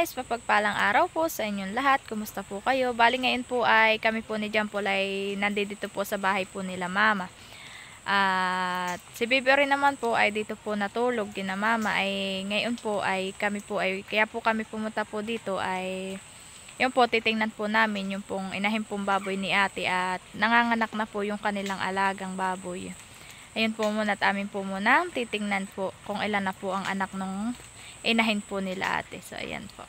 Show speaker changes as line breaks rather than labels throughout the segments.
guys, mapagpalang araw po sa inyong lahat. Kumusta po kayo? Bali ngayon po ay kami po ni Jampol ay nandito po sa bahay po nila mama. At si Baby rin naman po ay dito po natulog kina mama. Ay ngayon po ay kami po ay kaya po kami pumunta po dito ay yung po titingnan po namin yung pong inahin pong baboy ni ate at nanganganak na po yung kanilang alagang baboy. Ayun po muna at amin po muna titingnan po kung ilan na po ang anak nung inahin po nila ate. So ayan po.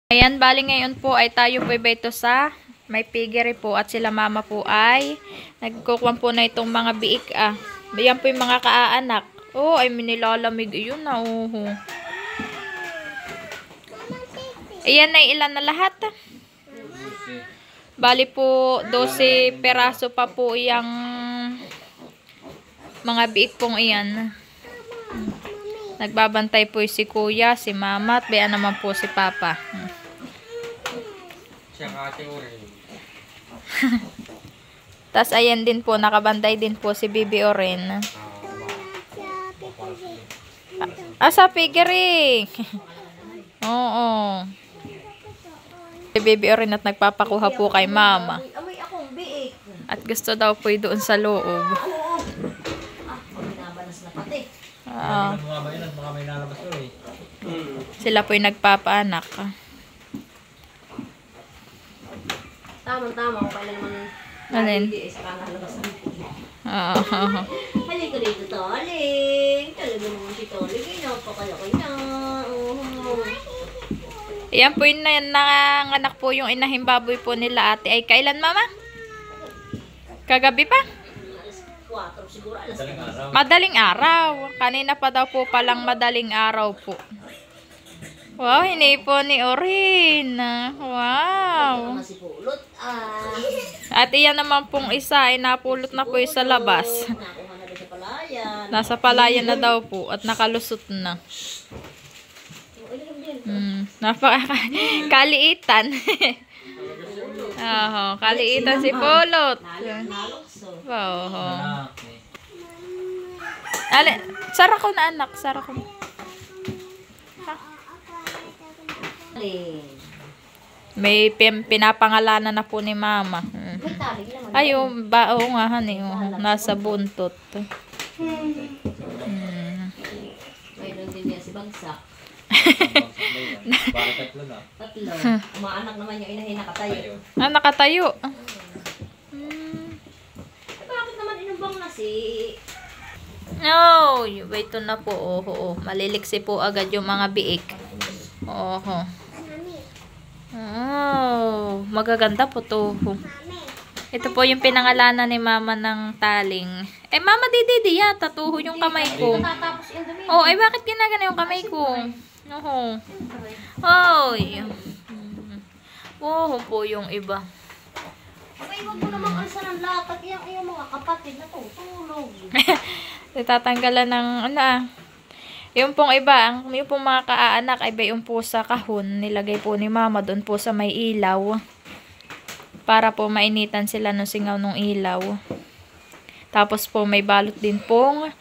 Ayan, bali ngayon po ay tayo po iba ito sa may piggery po at sila mama po ay nagkukuha po na itong mga biik Ayan po yung mga kaanak. Oh, ay minilalamig yun na. Ayan ay ilan na lahat. Bali po 12 peraso pa po yung mga biik pong iyan. Nagbabantay po si kuya, si mama, at bayan naman po si papa.
Siya ate Oren.
Tas ayan din po, nakabantay din po si Bibi Oren. Sa piggery. Oo. Si Bibi Oren at nagpapakuha po kay mama. At gusto daw po doon sa loob. Sila po yung nagpapaanak.
Tama-tama kung kailan naman
alin?
Saka nakalabas ang halika dito, Toling. Talaga naman si Toling. Napakalakoy na.
Ayan po yung nanganak po yung inahing baboy po nila ate. Ay kailan mama? Kagabi pa?
4 siguro.
Madaling araw. Kanina pa daw po palang madaling araw po. Wow, hinipon ni Orin. Wow. At iyan naman pong isa ay napulot na po sa labas. Nasa palayan na daw po at nakalusot na. Kaliitan. Kaliitan si Pulot. Wow. Sara ko na anak, sara ko. May pinapangalanan na po ni mama. Ay, oo nga, honey. Nasa buntot.
Mayroon din niya si Bagsak. Tatlo. Umaanak naman yung inahin nakatayo.
Nakatayo.
Bakit naman inumbang na si...
No, wait na po. Maliliksi po agad yung mga biik. Magaganda po to. Ito po yung pinangalanan ni mama ng taling. Mama, di yata tuho yung kamay ko. Ay bakit ginagana yung kamay ko? Po yung iba.
Huwag mo namang alsa ng lapat. Iyang mga kapatid na tutulog.
Tatanggalan ng yung pong iba, yung pong mga kaanak ay yung po sa kahon. Nilagay po ni mama doon po sa may ilaw. Para po mainitan sila ng singaw ng ilaw. Tapos po may balot din pong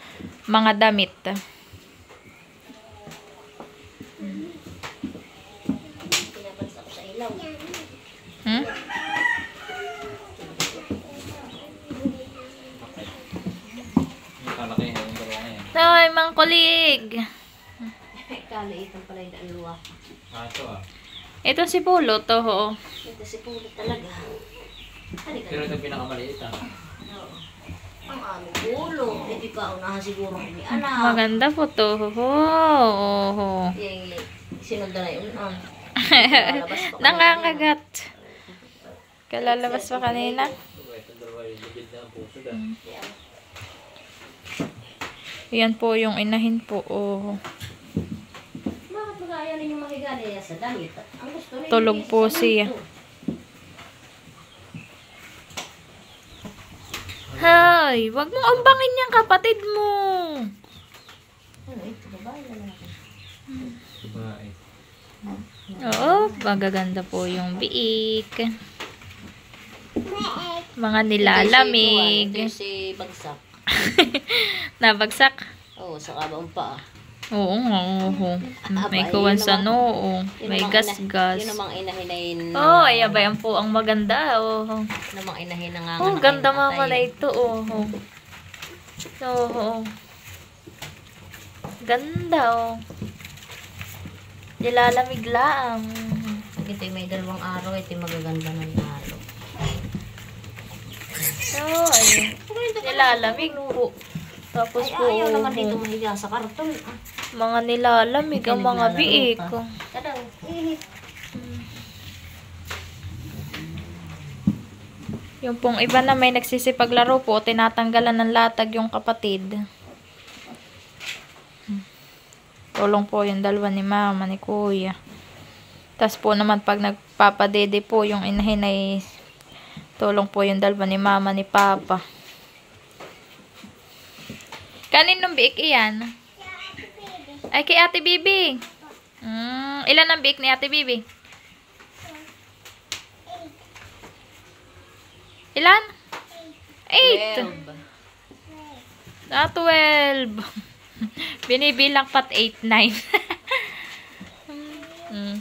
mga damit.
Pinapansa ko sa ilaw.
Ay, mga kulig.
Kaliitan pala yung dalawa.
Ito si Pulot,
Ito si Pulot talaga.
Pero ito pinakamaliit
Ang aming Pulot. Hindi pa unahan siguro kami anak.
Maganda po to.
Sinundan na yun.
Nangangagat. Kalalabas pa kanina. Yan po yung inahin po.
Bakit mag-aayanin yung mahiga niya sa damit? Ang gusto rin
Tulog po siya. Hay, wag mo ambangin yung kapatid mo.
Ito, babae na natin.
Magaganda po yung biik. Mga nilalamig.
Ito si Bagsak.
Nabagsak.
Oo, sa kabang pa.
Oo nga, oo. May
Aba,
kuwan
yun
sa
naman.
noo.
Yun
May
namang
gas-gas.
Yun namang inahin
Oh, ay abay, yan po ang maganda. Oh,
namang inahin na nga.
oh ganda mama na ito. Oh, oh. Ganda, oh. Nilalamig lang.
Ito may 2 araw, ito magaganda ng lalo.
Oh, ay. Nilalamig po. Tapos
Ay,
po,
ayaw naman dito mahiga sa karton.
mga nilalamig ang mga
Naglalaro
biik.
ka. Tadaw, ihip.
Yung pong iba na may nagsisipaglaro po, tinatanggalan ng latag yung kapatid. Tulong po yung dalawa ni mama, ni kuya. Tapos po naman pag nagpapadede po yung inahin ay tulong po yung dalawa ni mama, ni papa. Kaninong biik iyan? Ay, kay Ate Bibi. Ilan ang biik ni Ate Bibi? Ilan? 8. 12. Binibilang pat 8, 9.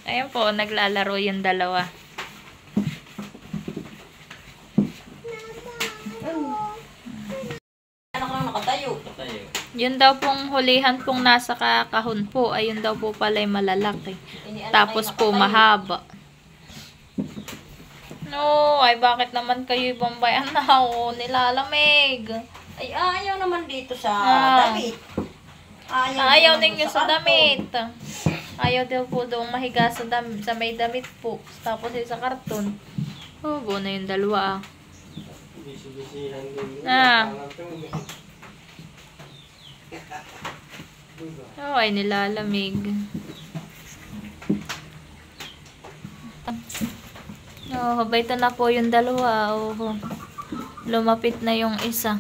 Ayan po, naglalaro yung dalawa.
Ano ka lang nakatayo?
Tayo.
Yun daw pong hulihan pong nasa kahon po, ayun daw po pala yung malalaki. Tapos po mahaba. No, ay bakit naman kayo ibang bayan na nilalamig?
Ay, ayaw naman dito sa damit.
Ayaw
din
ninyo sa damit. Ayaw daw po doon mahiga sa may damit po. Tapos yung sa karton. Oh, buo na yung dalawa. Oh, ay nilalamig. Oh, habay na po yung dalawa. Oh, lumapit na yung isa.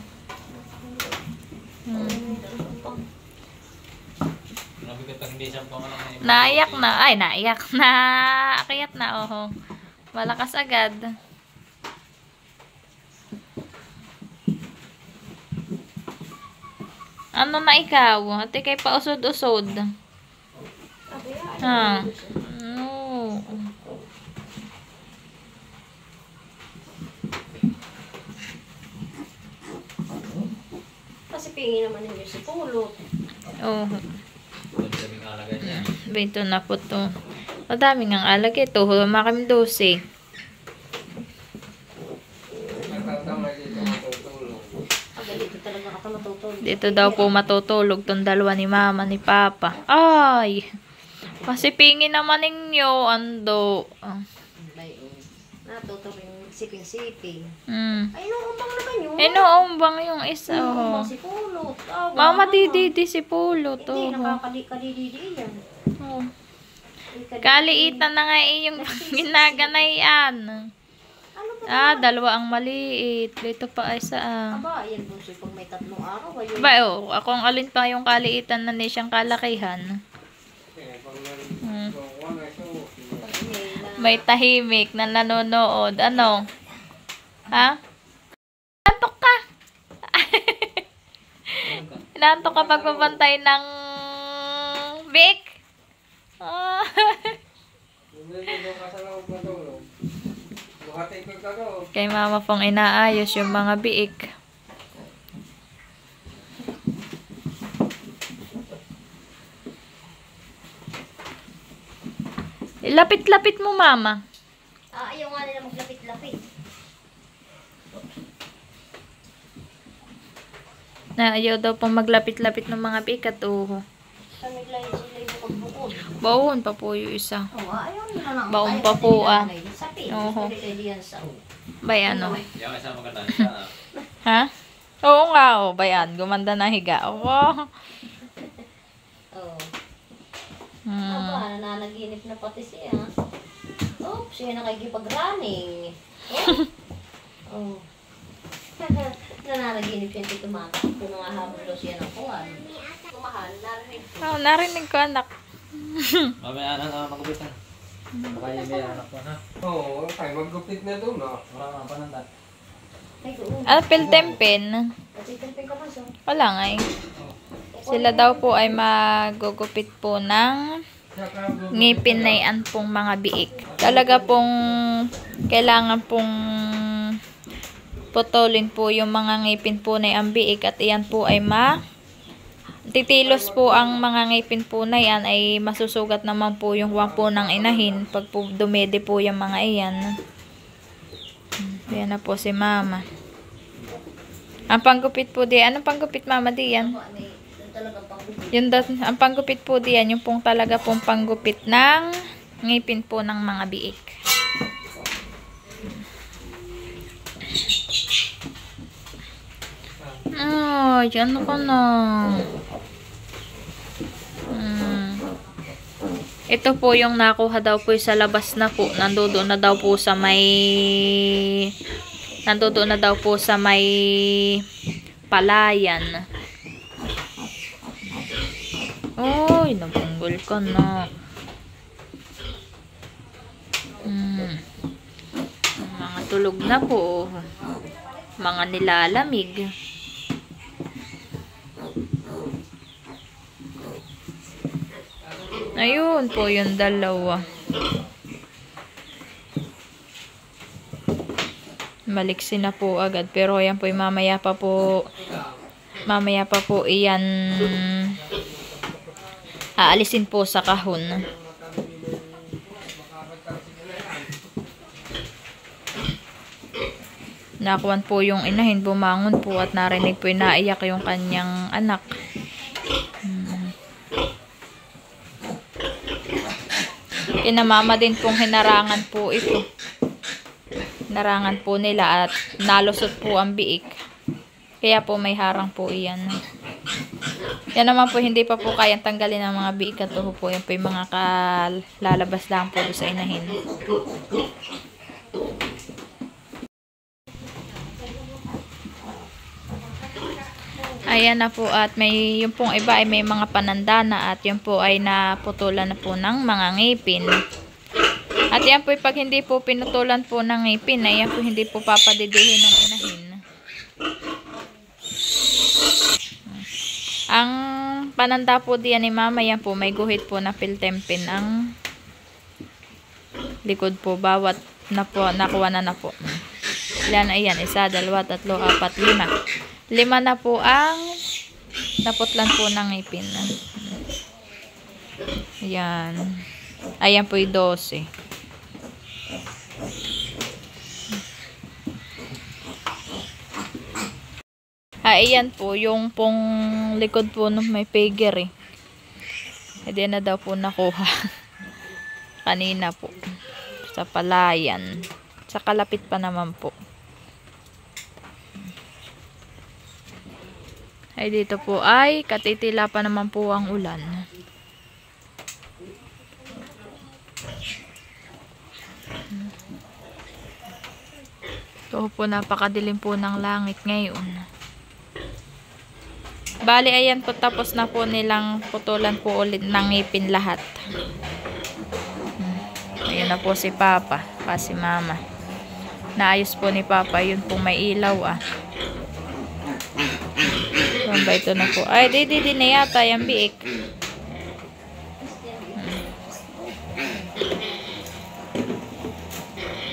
Naiyak na. Ay, naiyak na. Akiyat na. Oh, malakas agad. Ano na ikaw? Ate kay pausod-usod. Ha? No.
Kasi pingi naman ninyo si Pulot.
Oh.
Daming alagay niya.
Bento na po to. Madami ng alag ito. Humakim 12.
Dito talaga ka matutulog.
Dito daw po matutulog tong dalawa ni mama ni papa. Ay! Pasipingin naman ninyo. Ando.
Natutulog yung siping-siping. Ay, inuumbang naman yun.
Inuumbang yung isa.
Inuumbang
Oh.
si Pulot.
Mama dididi si Pulot.
Hindi,
Oh.
nakakadididi yan.
Oh. Kaliitan na nga yung ginaganayan.
Ano ba?
Dalawa ang maliit. Dito pa ay sa
Aba, yan po siya pag may 3 araw. Ayun.
Ba, oh, akong alin pa yung kaliitan na ni siyang kalakihan. May tahimik na nanonood. Ano? Ha? Nantok ka? Nantok ka pagpapantay ng Vic? Kay mama pong inaayos yung mga biik. Lapit-lapit mo, mama.
Ayaw nga nila maglapit-lapit.
Na ayaw daw pong maglapit-lapit ng mga biik at uho.
Sa naglayo sila yung bukod-bukod.
Baon pa po yung isa.
Ayaw nila na.
Baon pa po,
Sapi.
Oo.
Diyan sa
Bay, ano?
Yung isa maganda siya.
Ha? Oo nga, oh. Bayan. Gumanda na higa. Oh.
Oo.
Hmm.
Aba, nananaginip na pati siya. Oops, siya nakikipag-running. Oh. Nananaginip siya dito mata. Kung mga habol daw siya ng kuwan. Kumahal, narinig ko.
Oh, narinig ko, anak.
Mamaya na magupitan. Baka yung may anak mo, ha?
Oo, tayo maggupit na doon, ah.
Wala nga pananda.
Ay, doon.
Apple tempen.
Kasi tempeng ka pa siya.
Wala nga eh. Sila daw po ay magugupit po ng ngipin na yan pong mga biik. Talaga pong kailangan pong putulin po yung mga ngipin po na ang biik at iyan po ay titilos po ang mga ngipin po na yan ay masusugat naman po yung huwang po ng inahin pag po dumede po yung mga iyan. Ayan na po si mama. Ang panggupit po diyan. Anong panggupit mama diyan? Yung ang panggupit po diyan, yung pong talaga pong panggupit ng ngipin po ng mga biik. Ay, ano ka na? Ito po yung nakuha daw po sa labas na po. Nandoon na daw po sa may palayan. Oy, nabanggol ka na. Mga tulog na po. Mga nilalamig. Ayun po yung dalawa. Maliksi na po agad. Pero ayan po yung mamaya pa po iyan aalisin po sa kahon. Nakuan po yung inahin, bumangon po at narinig po yung naiyak yung kanyang anak. Kinamama din pong hinarangan po ito. Hinarangan po nila at nalusot po ang biik. Kaya po may harang po iyan. Yan naman po hindi pa po kayang tanggalin ang mga biik at tuho po. Yan po yung mga kalalabas lang po sa inahin. Ayan na po at may yung pong iba ay may mga panandana at yung po ay naputulan na po ng mga ngipin. At yan po pag hindi po pinutulan po ng ngipin ay yan po hindi po papadidihin ng inahin. Ang pananda po diyan ni mama yan po may guhit po na piltempin ang likod po bawat na po nakuha na po. Ilan ayan, 1, 2, 3, 4, 5. 5 na po ang naputlan po ng ngipin. Ayan. Ayan po yung 12. Ayan po yung pong likod po ng may figure eh. Hindi na daw po nakuha. Kanina po. Sa palayan. Sa kalapit pa naman po. Ay dito po ay katitila pa naman po ang ulan. Ito po napakadilim po ng langit ngayon. Bali ayan po tapos na po nilang putulan po ulit ng ngipin lahat. Ayan na po si Papa, si Mama. Naayos po ni Papa yun po may ilaw ah. Ba ito na po. Ay, di na yata yung biik.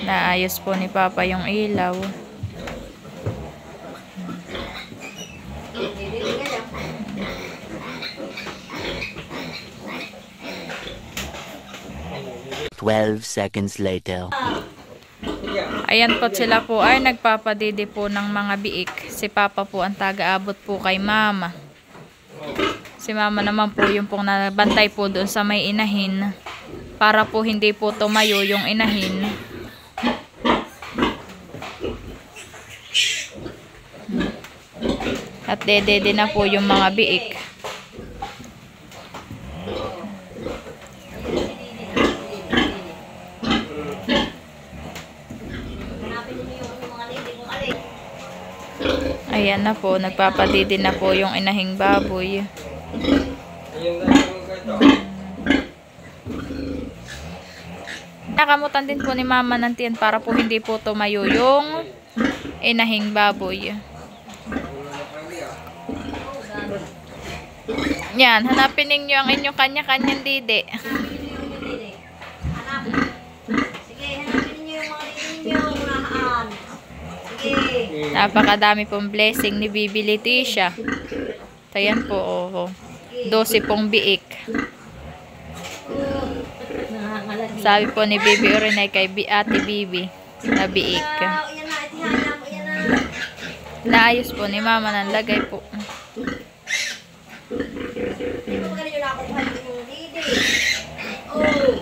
Naayos po ni Papa yung ilaw.
Seconds later.
Ayan po sila po ay nagpapadidi po ng mga biik. Si Papa po ang taga-abot po kay Mama. Si Mama naman po yung pong nabantay po doon sa may inahin. Para po hindi po tumayo yung inahin. At dede na po yung mga biik. Ayan na po, nagpapadidi na po yung inahing baboy. Nakamutan din po ni Mama ng tiyan para po hindi po tumayo yung inahing baboy. Yan, hanapin ninyo ang inyong kanya-kanyang didi.
Hanap. Sige, hanapin niyo yung mga dito ninyo. Unahan. Sige.
Napakadami pong blessing ni Bibi Leticia. So, yan po, oh. 12 pong biik.
Nangangalagi.
Sabi po ni Bibi Orinay kay Ate Bibi na biik.
Yan na, itihaya mo. Yan na.
Naayos po ni Mama ng lagay po.
Hindi mo magaling yung nakakuha yung didi. Oh.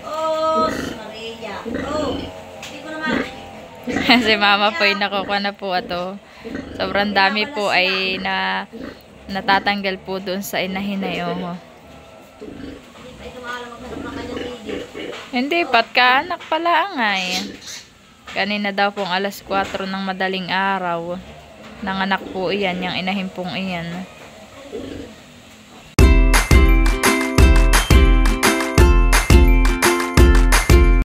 Oh, Maria. Oh. Hindi ko naman.
Si Mama po ay nakukuha na po ato. Sobrang dami po ay natatanggal po doon sa inahin na yun.
Hindi pa ito maalam maghanap ng kanyang didi.
Hindi, patkaanak pala nga eh. Kanina daw pong alas 4 ng madaling araw. Nanganak po iyan, yung inahin pong iyan.